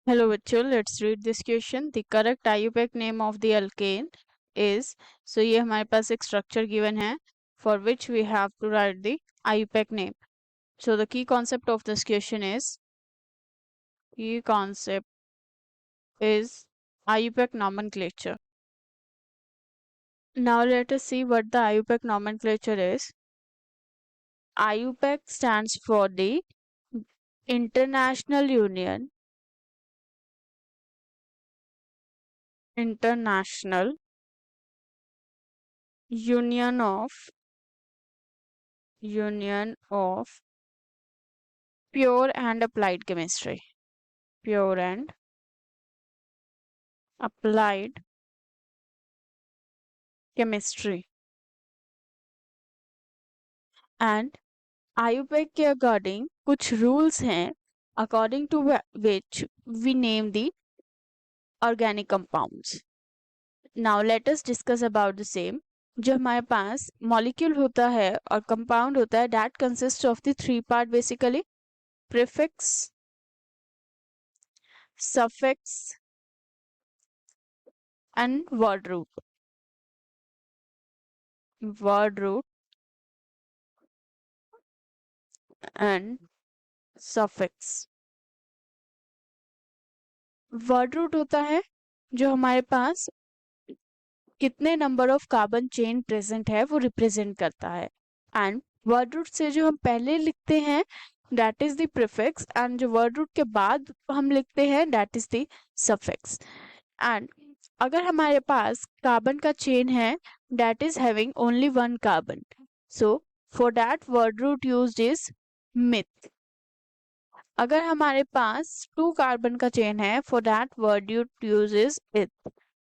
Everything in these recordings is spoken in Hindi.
Hello बच्चों, let's read this question. The correct IUPAC name of the alkane is, so ये हमारे पास एक structure given है for which we have to write the IUPAC name. So the key concept of this question is IUPAC nomenclature. Now let us see what the IUPAC nomenclature is. IUPAC stands for the International Union of Pure and Applied Chemistry. Pure and Applied Chemistry. And IUPAC के अकॉर्डिंग कुछ रूल्स हैं according to which we name the organic compounds. Now let us discuss about the same. जो हमारे पास मॉलिक्यूल होता है और कंपाउंड होता है that consists of the three part basically: prefix, suffix and word root. Word root and suffix. Word root होता है जो हमारे पास कितने number of carbon chain present है वो रिप्रेजेंट करता है, एंड वर्ड रूट से जो हम पहले लिखते हैं that is the prefix, and जो वर्ड रूट के बाद हम लिखते हैं that is the suffix. And अगर हमारे पास कार्बन का चेन है that is having only one carbon, so for that word root used is meth. अगर हमारे पास 2 कार्बन का चेन है for that word use is eth.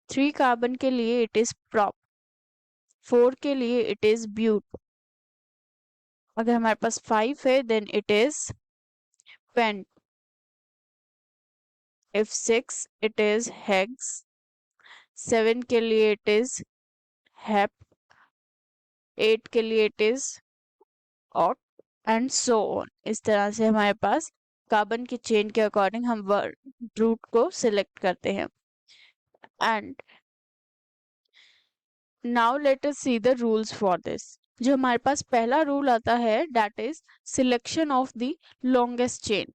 3 carbon के लिए इट इज प्रॉप. 4 के लिए इट इज ब्यूट. अगर हमारे पास 5 है देन इट इज पेंट. इफ 6 इट इज हेक्स. 7 के लिए इट इज हेप. 8 के लिए it is oct and so on. इस तरह से हमारे पास कार्बन की चेन के अकॉर्डिंग हम वर्ड रूट को सिलेक्ट करते हैं. And now let us see the rules for this. जो हमारे पास पहला रूल आता है that is selection of the longest chain.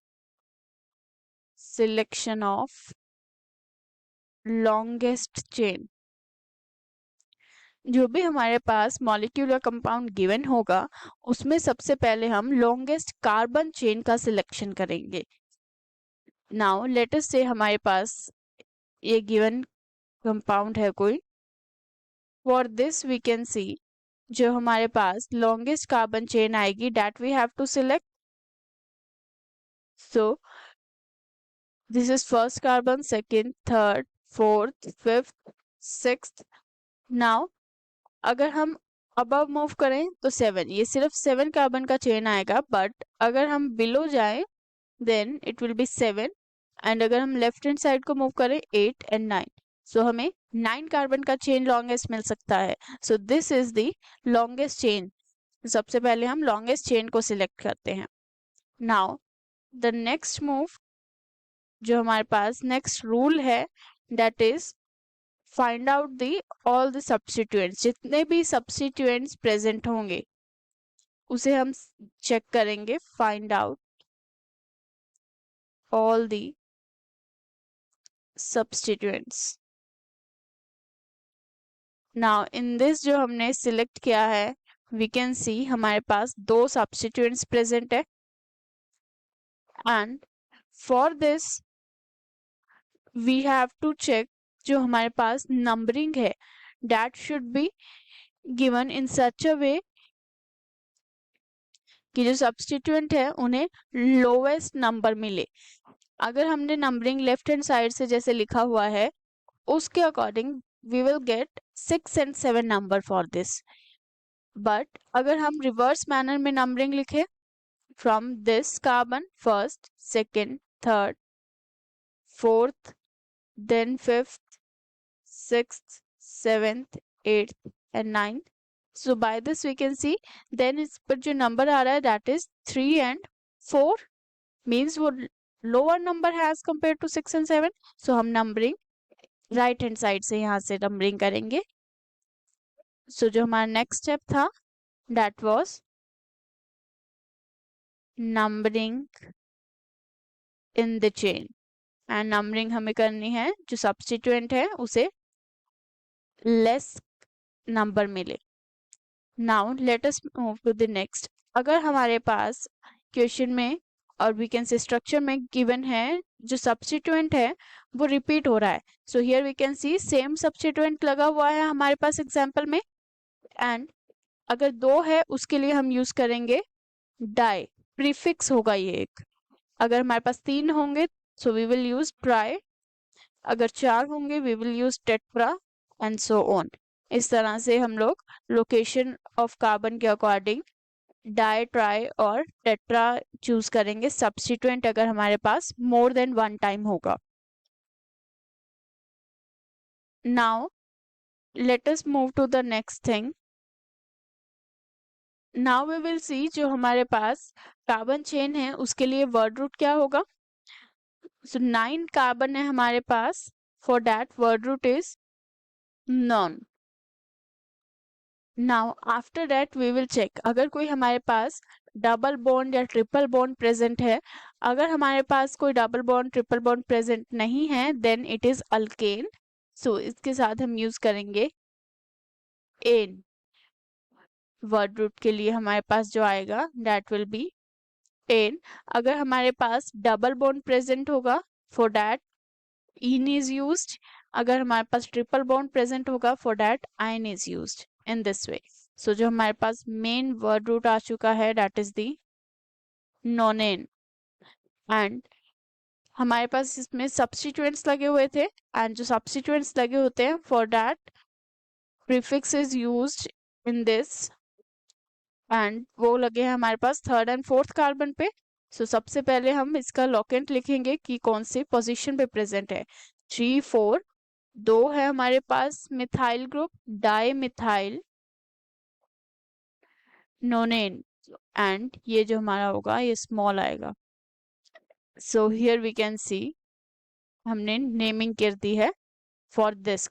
Selection of longest chain. जो भी हमारे पास मॉलिक्यूलर कंपाउंड गिवन होगा उसमें सबसे पहले हम लॉन्गेस्ट कार्बन चेन का सिलेक्शन करेंगे. नाउ लेट अस से हमारे पास ये गिवन कंपाउंड है कोई. For this we can see जो हमारे पास लॉन्गेस्ट कार्बन चेन आएगी that we have to select. So this is first carbon, second, third, fourth, fifth, sixth. Now अगर हम अबव मूव करें तो 7, ये सिर्फ 7 कार्बन का चेन आएगा, बट अगर हम बिलो जाएं then it will be 7, and अगर हम लेफ्ट हैंड साइड को मूव करें 8 एंड 9, सो हमें 9 कार्बन का चेन लॉन्गेस्ट मिल सकता है. सो this is the longest chain. सबसे पहले हम लॉन्गेस्ट चेन को सिलेक्ट करते हैं. नाउ द नेक्स्ट मूव जो हमारे पास नेक्स्ट रूल है that is find out the all the substituents. जितने भी सब्स्टिट्यूएंट्स प्रेजेंट होंगे उसे हम चेक करेंगे. Find out all the substituents. Now in this जो हमने सिलेक्ट किया है वी कैन सी हमारे पास 2 सब्स्टिट्यूएंट्स प्रेजेंट है, and for this we have to check जो हमारे पास नंबरिंग है that should be given in such a way कि जो सब्स्टिट्यूएंट है उन्हें लोवेस्ट नंबर मिले. अगर हमने नंबरिंग लेफ्ट हैंड साइड से जैसे लिखा हुआ है उसके according we will get 6 and 7 number for this. But अगर हम रिवर्स मैनर में नंबरिंग लिखे from this carbon first, second, third, fourth, then fifth, sixth, seventh, eighth and ninth. So by this we can see then इस पर जो नंबर आ रहा है that is 3 and 4 means वो lower number as compared to 6 and 7. So हम numbering right hand side से यहाँ से numbering करेंगे. So जो हमारा next step था that was numbering in the chain. And numbering हमें करनी है जो substituent है उसे less number मिले. Now let us move to the next. अगर हमारे पास क्वेश्चन में और वी कैन से स्ट्रक्चर में गिवन है जो सब्स्टिट्यूएंट है वो रिपीट हो रहा है. So here we can see same substituent लगा हुआ है हमारे पास एग्जांपल में. एंड अगर 2 है उसके लिए हम यूज करेंगे डाई. प्रीफिक्स होगा ये एक. अगर हमारे पास 3 होंगे so we will use tri. अगर 4 होंगे we will use tetra and so on. इस तरह से हम लोग लोकेशन ऑफ कार्बन के अकॉर्डिंग डाई, ट्राई और टेट्रा चूज करेंगे सब्स्टिट्यूएंट अगर हमारे पास मोर देन 1 टाइम होगा. Now let us move to the next thing. Now we will see जो हमारे पास कार्बन चेन है उसके लिए वर्ड रूट क्या होगा. सो 9 कार्बन है हमारे पास. For that word root is non. Now after that we will check अगर कोई हमारे पास डबल बॉन्ड या ट्रिपल बॉन्ड प्रेजेंट है. अगर हमारे पास कोई double bond triple bond present नहीं है then it is alkane. So इसके साथ हम यूज करेंगे एन. वर्ड रूट के लिए हमारे पास जो आएगा दैट विल बी एन. अगर हमारे पास डबल बॉन्ड प्रेजेंट होगा for that ene is used. अगर हमारे पास ट्रिपल बॉन्ड प्रेजेंट होगा for that yne is used in this way. So जो हमारे पास मेन वर्ड रूट आ चुका है that is the nonene. And हमारे पास इसमें सब्स्टिट्यूएंट्स लगे हुए थे एंड जो सब्स्टिट्यूएंट्स लगे होते हैं for that prefix is used in this. And वो लगे हैं हमारे पास 3rd and 4th कार्बन पे. सो सबसे पहले हम इसका लोकेंट लिखेंगे कि कौन सी पोजीशन पे प्रेजेंट है. 3, 4. 2 है हमारे पास methyl group di methyl nonane. And ये जो हमारा होगा ये स्मॉल आएगा. So here we can see हमने नेमिंग कर दी है for this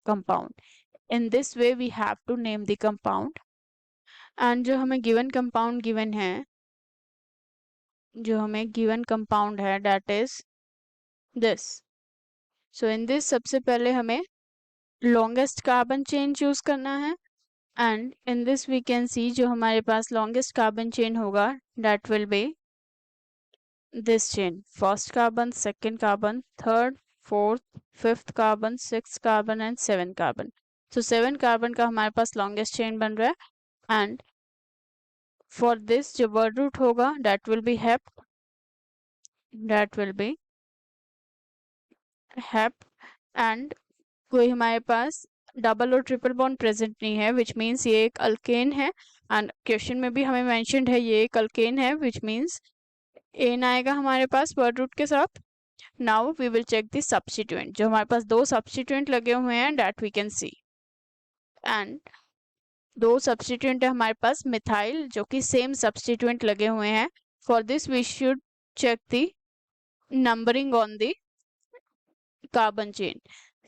compound. In this way we have to name the compound. And जो हमें गिवन कंपाउंड गिवन है that is this. So in this सबसे पहले हमें लॉन्गेस्ट कार्बन चेन चूज करना है. And in this we can see जो हमारे पास लॉन्गेस्ट कार्बन चेन होगा that will be this chain. First carbon, second carbon, third, fourth, fifth carbon, sixth carbon and 7 carbon. So 7 carbon का हमारे पास लॉन्गेस्ट चेन बन रहा है. एंड फॉर दिस जो वर्ड रूट होगा दैट विल बी हेप. एंड कोई हमारे पास डबल और ट्रिपल बॉन्ड प्रेजेंट नहीं है विच मीन्स ये एक अल्केन है. एंड क्वेश्चन में भी हमें मेंशन्ड है ये एक अल्केन है विच मीन्स एन आएगा हमारे पास वर्ड रूट के साथ. Now we will check the substituent. जो हमारे पास 2 सब्स्टिट्यूएंट लगे हुए हैं that we can see. And 2 substituent है हमारे पास मिथाइल जो कि सेम सब्स्टिट्यूएंट लगे हुए हैं. For this we should check the numbering on the carbon chain.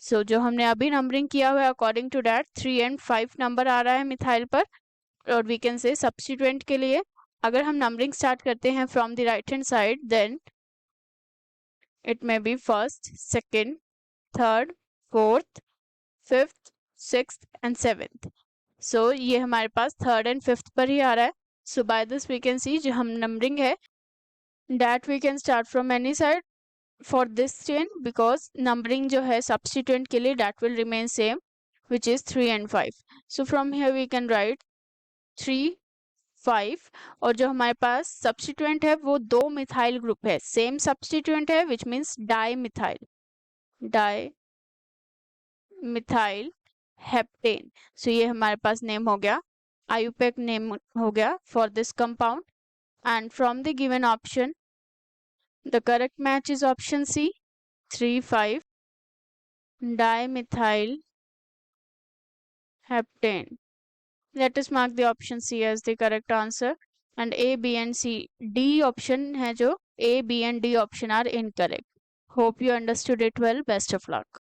So जो हमने अभी नंबरिंग किया हुआ है according to that 3 and 5 number आ रहा है मिथाइल पर. और वी कैन से सब्स्टिट्यूएंट के लिए अगर हम नंबरिंग स्टार्ट करते हैं from the right hand side then it may be first, second, third, fourth, fifth, sixth and 7th. So ये हमारे पास 3rd and 5th पर ही आ रहा है. So by this we can see जो हम नंबरिंग है that we can start from any side for this chain because numbering जो है सब्स्टिट्यूएंट के लिए that will remain same which is 3 and 5. So from here we can write 3, 5. और जो हमारे पास सब्स्टिट्यूएंट है वो 2 मिथाइल ग्रुप है. सेम सब्स्टिट्यूएंट है which means di methyl heptane. So ये हमारे पास नेम हो गया आयुपेक नेम हो गया for this compound. And from the given option the correct match is option C 3, 5 dimethyl heptane. Let us mark the option C as the correct answer. And A, B and C, D option है जो A, B and D option are incorrect. Hope you understood it well. Best of luck.